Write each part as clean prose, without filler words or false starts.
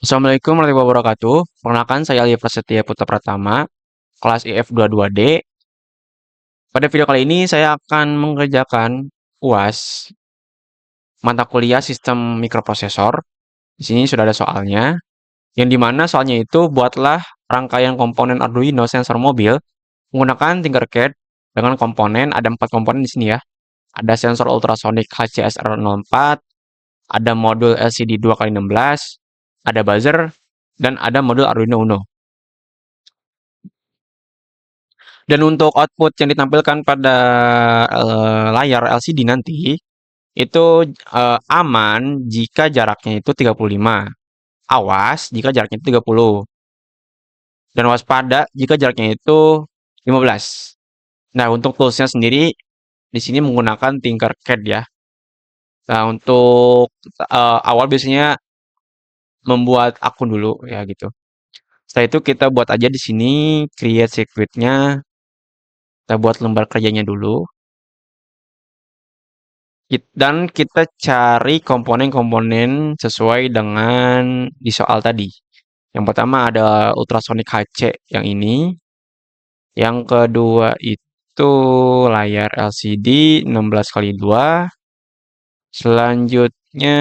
Assalamualaikum warahmatullahi wabarakatuh. Perkenalkan saya Ali Prasetya Putra Pratama, kelas IF22D. Pada video kali ini saya akan mengerjakan UAS mata kuliah sistem mikroprosesor. Di sini sudah ada soalnya, yang dimana soalnya itu buatlah rangkaian komponen Arduino sensor mobil menggunakan Tinkercad dengan komponen, ada 4 komponen di sini ya. Ada sensor ultrasonic HCSR04, ada modul LCD 2x16, ada buzzer, dan ada modul Arduino Uno. Dan untuk output yang ditampilkan pada layar LCD nanti itu aman jika jaraknya itu 35. Awas jika jaraknya itu 30. Dan waspada jika jaraknya itu 15. Nah, untuk toolsnya sendiri di sini menggunakan Tinkercad ya. Nah, untuk awal biasanya membuat akun dulu ya gitu. Setelah itu kita buat aja di sini create circuitnya. Kita buat lembar kerjanya dulu. Dan kita cari komponen-komponen sesuai dengan di soal tadi. Yang pertama ada ultrasonic HC yang ini. Yang kedua itu layar LCD 16x2. Selanjutnya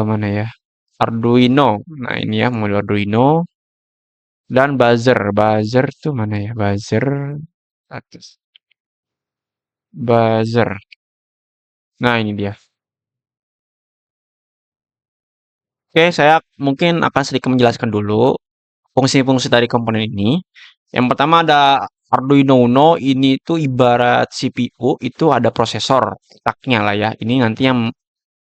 mana ya? Arduino. Nah, ini ya model Arduino dan buzzer. Buzzer tuh mana ya? Buzzer atas. Buzzer. Nah, ini dia. Oke, saya mungkin akan sedikit menjelaskan dulu fungsi-fungsi dari komponen ini. Yang pertama ada Arduino Uno, ini tuh ibarat CPU, itu ada prosesor otaknya lah ya. Ini nanti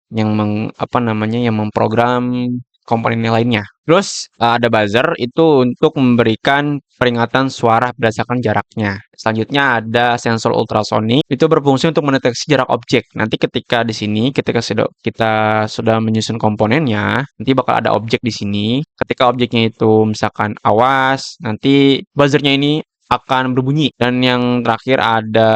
apa namanya yang memprogram komponen yang lainnya. Terus ada buzzer itu untuk memberikan peringatan suara berdasarkan jaraknya. Selanjutnya ada sensor ultrasonik itu berfungsi untuk mendeteksi jarak objek. Nanti ketika di sini ketika kita sudah menyusun komponennya, nanti bakal ada objek di sini. Ketika objeknya itu misalkan awas, nanti buzzernya ini akan berbunyi. Dan yang terakhir ada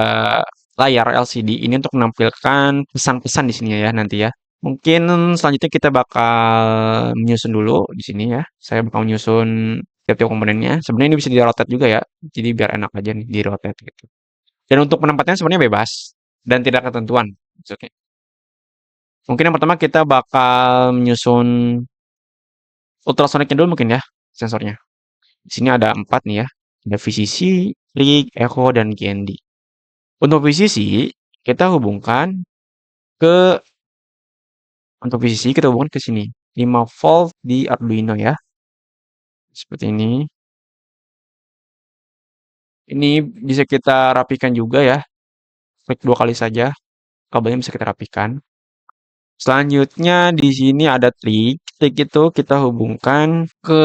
layar LCD ini untuk menampilkan pesan-pesan di sini ya nanti ya. Mungkin selanjutnya kita bakal menyusun dulu di sini ya. Saya bakal menyusun tiap-tiap komponennya. Sebenarnya ini bisa di-rotate juga ya. Jadi biar enak aja nih di-rotate gitu. Dan untuk penempatannya sebenarnya bebas dan tidak ketentuan. Maksudnya. Mungkin yang pertama kita bakal menyusun ultrasonicnya dulu mungkin ya sensornya. Di sini ada 4 nih ya. Ada VCC, Rig, Echo, dan GND. Untuk VCC kita hubungkan ke untuk VCC kita hubungkan ke sini. 5 volt di Arduino ya. Seperti ini. Ini bisa kita rapikan juga ya. Klik 2 kali saja. Kabelnya bisa kita rapikan. Selanjutnya di sini ada trig. Trig itu kita hubungkan ke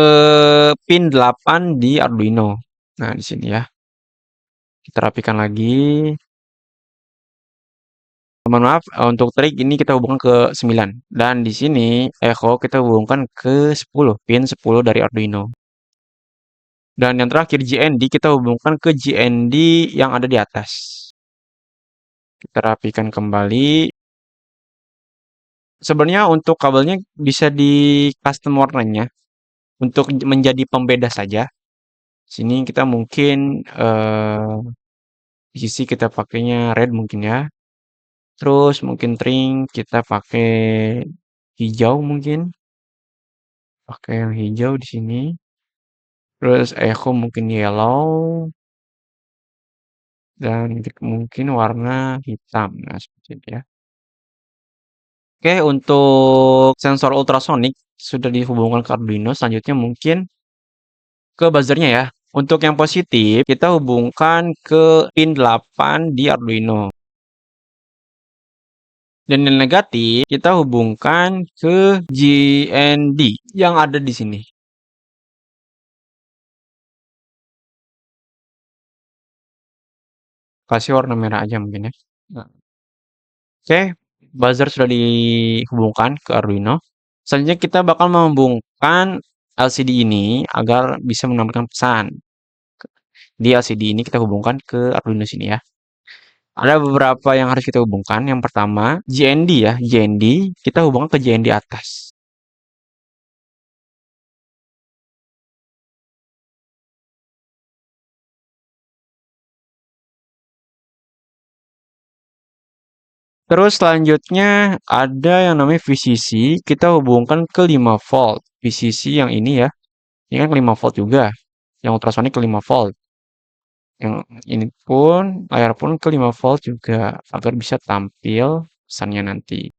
pin 8 di Arduino. Nah, di sini ya. Kita rapikan lagi. Mohon maaf, untuk trig ini kita hubungkan ke 9. Dan di sini echo kita hubungkan ke 10, pin 10 dari Arduino. Dan yang terakhir GND kita hubungkan ke GND yang ada di atas. Kita rapikan kembali. Sebenarnya untuk kabelnya bisa di custom warnanya untuk menjadi pembeda saja. Sini kita mungkin di sisi kita pakainya red mungkin ya. Terus mungkin string kita pakai hijau mungkin. Pakai yang hijau di sini. Terus echo mungkin yellow dan mungkin warna hitam. Nah, seperti itu ya. Oke, untuk sensor ultrasonik sudah dihubungkan ke Arduino. Selanjutnya mungkin ke buzzernya ya. Untuk yang positif, kita hubungkan ke pin 8 di Arduino. Dan yang negatif, kita hubungkan ke GND yang ada di sini. Kasih warna merah aja mungkin ya. Nah. Oke, buzzer sudah dihubungkan ke Arduino. Selanjutnya kita bakal menghubungkan LCD ini agar bisa menampilkan pesan. Di LCD ini kita hubungkan ke Arduino sini ya. Ada beberapa yang harus kita hubungkan. Yang pertama, JND ya, JND kita hubungkan ke JND atas. Terus selanjutnya ada yang namanya VCC, kita hubungkan ke 5 volt. VCC yang ini ya, ini kan ke 5 volt juga. Yang ultrasonic ke 5 volt. Yang ini pun, layar pun ke 5 volt juga, agar bisa tampil pesannya nanti.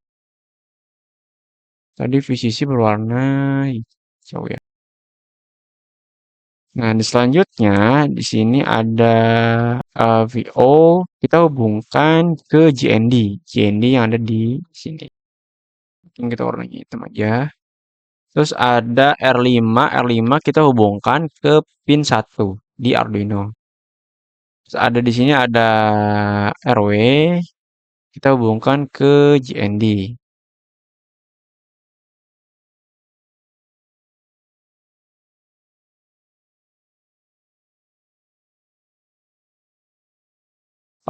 Tadi VCC berwarna hijau ya. Nah, di selanjutnya di sini ada VO, kita hubungkan ke JND, JND yang ada di sini. Mungkin kita warnanya hitam aja. Terus ada R5, R5 kita hubungkan ke pin 1 di Arduino. Terus ada di sini ada RW, kita hubungkan ke JND.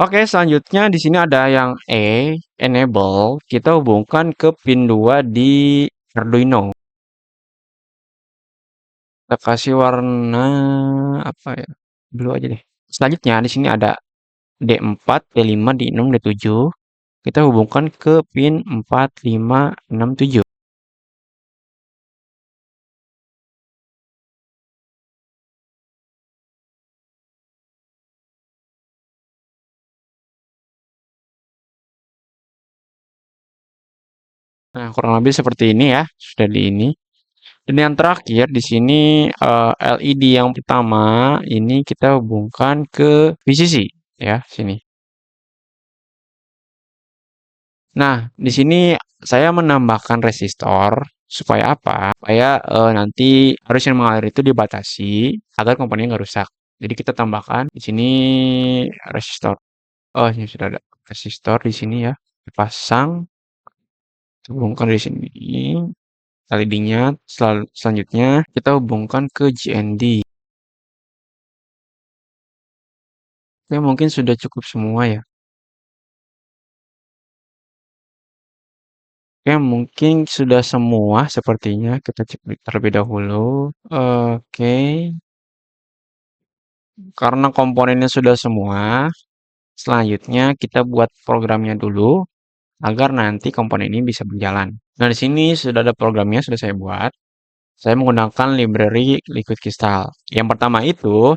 Oke, selanjutnya di sini ada yang enable, kita hubungkan ke pin 2 di Arduino. Kita kasih warna apa ya? Blue aja deh. Selanjutnya di sini ada D4, D5, D6, D7. Kita hubungkan ke pin 4, 5, 6, 7. Nah, kurang lebih seperti ini ya, sudah di ini. Dan yang terakhir di sini LED yang pertama ini kita hubungkan ke VCC ya, sini. Nah, di sini saya menambahkan resistor supaya apa? Supaya nanti arus yang mengalir itu dibatasi agar komponennya nggak rusak. Jadi kita tambahkan di sini resistor. Oh, ini sudah ada resistor di sini ya. Dipasang, hubungkan di sini. LED-nya. Selanjutnya kita hubungkan ke GND. Oke, mungkin sudah cukup semua ya. Oke, mungkin sudah semua sepertinya. Kita cek terlebih dahulu. Oke, karena komponennya sudah semua, selanjutnya kita buat programnya dulu agar nanti komponen ini bisa berjalan. Nah, di sini sudah ada programnya, sudah saya buat. Saya menggunakan library Liquid Crystal. Yang pertama itu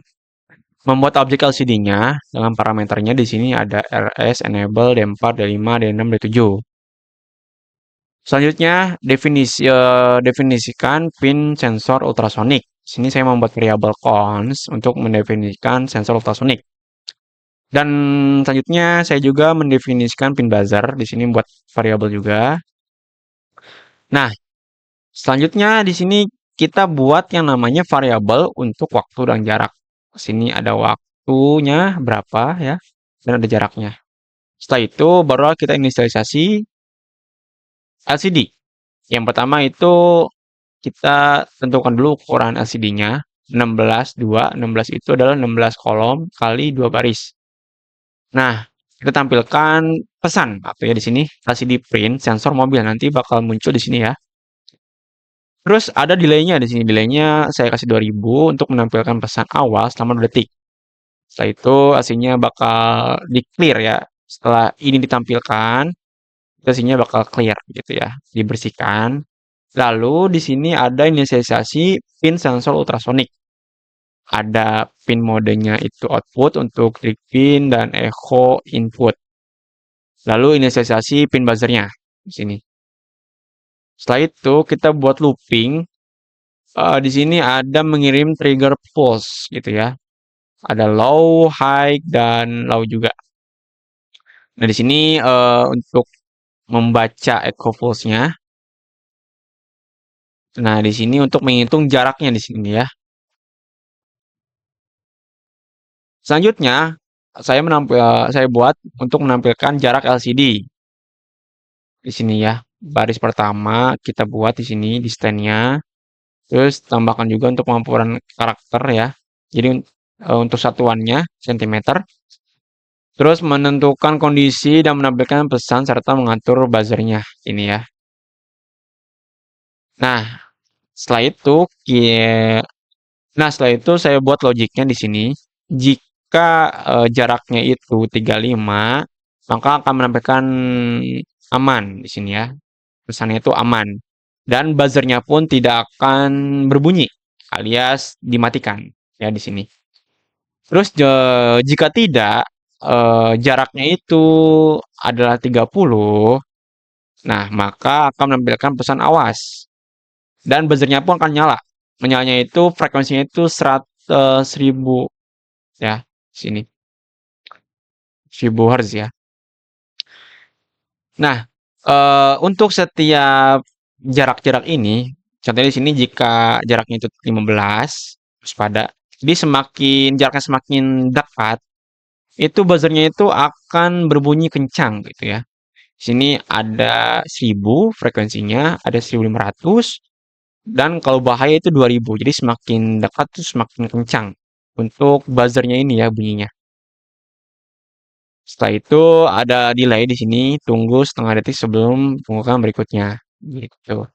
membuat objek LCD-nya dengan parameternya di sini ada RS, Enable, D4, D5, D6, D7. Selanjutnya definisikan pin sensor ultrasonik. Di sini saya membuat variabel cons untuk mendefinisikan sensor ultrasonik. Dan selanjutnya saya juga mendefinisikan pin buzzer. Di sini buat variabel juga. Nah, selanjutnya di sini kita buat yang namanya variabel untuk waktu dan jarak. Di sini ada waktunya berapa ya, dan ada jaraknya. Setelah itu baru kita inisialisasi LCD. Yang pertama itu kita tentukan dulu ukuran LCD-nya. 16, 2, 16 itu adalah 16 kolom kali 2 baris. Nah, kita tampilkan pesan atau ya di sini LCD print sensor mobil nanti bakal muncul di sini ya. Terus ada delay-nya di sini. Delay-nya saya kasih 2000 untuk menampilkan pesan awal selama 2 detik. Setelah itu hasilnya bakal di-clear ya. Setelah ini ditampilkan, hasilnya bakal clear gitu ya, dibersihkan. Lalu di sini ada inisialisasi pin sensor ultrasonik. Ada pin modenya itu output untuk trik pin dan echo input. Lalu inisialisasi pin buzzernya di sini. Setelah itu kita buat looping. Di sini ada mengirim trigger pulse gitu ya. Ada low, high, dan low juga. Nah di sini untuk membaca echo pulse-nya. Nah di sini untuk menghitung jaraknya di sini ya. Selanjutnya saya buat untuk menampilkan jarak LCD di sini ya. Baris pertama kita buat di sini di stand-nya. Terus tambahkan juga untuk pengampuran karakter ya. Jadi untuk satuannya cm. Terus menentukan kondisi dan menampilkan pesan serta mengatur buzzernya. Ini ya. Nah, setelah itu setelah itu saya buat logiknya di sini. Jika jaraknya itu 35, maka akan menampilkan aman di sini ya. Pesannya itu aman. Dan buzzernya pun tidak akan berbunyi alias dimatikan ya di sini. Terus jika tidak jaraknya itu adalah 30, nah maka akan menampilkan pesan awas dan buzzernya pun akan nyala. Menyalanya itu frekuensinya itu 1000 ya sini 1000 Hz ya. Nah, untuk setiap jarak-jarak ini, contohnya di sini jika jaraknya itu 15, waspada. Jadi jaraknya semakin dekat, itu buzzernya itu akan berbunyi kencang gitu ya. Di sini ada 1000 frekuensinya, ada 1500, dan kalau bahaya itu 2000. Jadi semakin dekat tuh semakin kencang untuk buzzernya ini ya bunyinya. Setelah itu ada delay di sini, tunggu setengah detik sebelum pembukaan berikutnya. Gitu.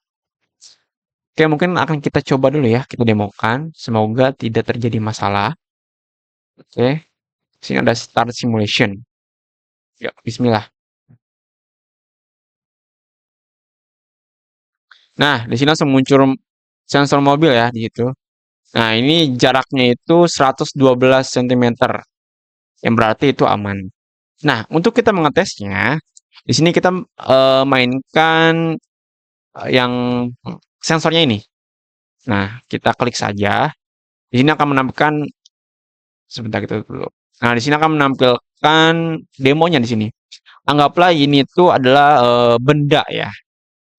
Oke, mungkin akan kita coba dulu ya, kita demokan. Semoga tidak terjadi masalah. Oke, sini ada start simulation. Ya, bismillah. Nah, di sini langsung muncul sensor mobil ya di situ. Nah, ini jaraknya itu 112 cm, yang berarti itu aman. Nah, untuk kita mengetesnya, di sini kita mainkan yang sensornya ini. Nah, kita klik saja. Di sini akan menampilkan sebentar kita dulu. Nah, di sini akan menampilkan demonya di sini. Anggaplah ini tuh adalah benda ya.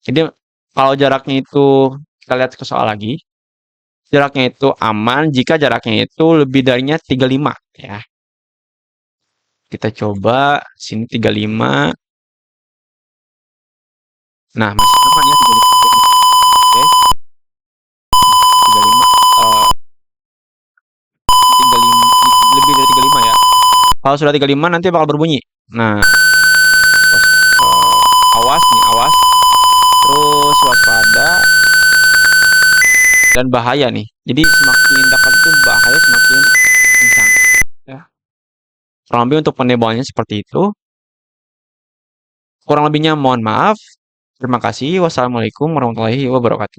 Jadi kalau jaraknya itu kita lihat ke soal lagi, jaraknya itu aman jika jaraknya itu lebih darinya 35 ya. Kita coba sini 35. Nah, masih aman ya 35. Oke, 35 35 lebih dari 35 ya. Kalau sudah 35 nanti bakal berbunyi. Nah, awas nih, awas. Terus waspada dan bahaya nih. Jadi semakin dekat itu bahaya semakin kencang. Ya. Kurang lebih untuk penemuannya seperti itu. Kurang lebihnya mohon maaf. Terima kasih. Wassalamualaikum warahmatullahi wabarakatuh.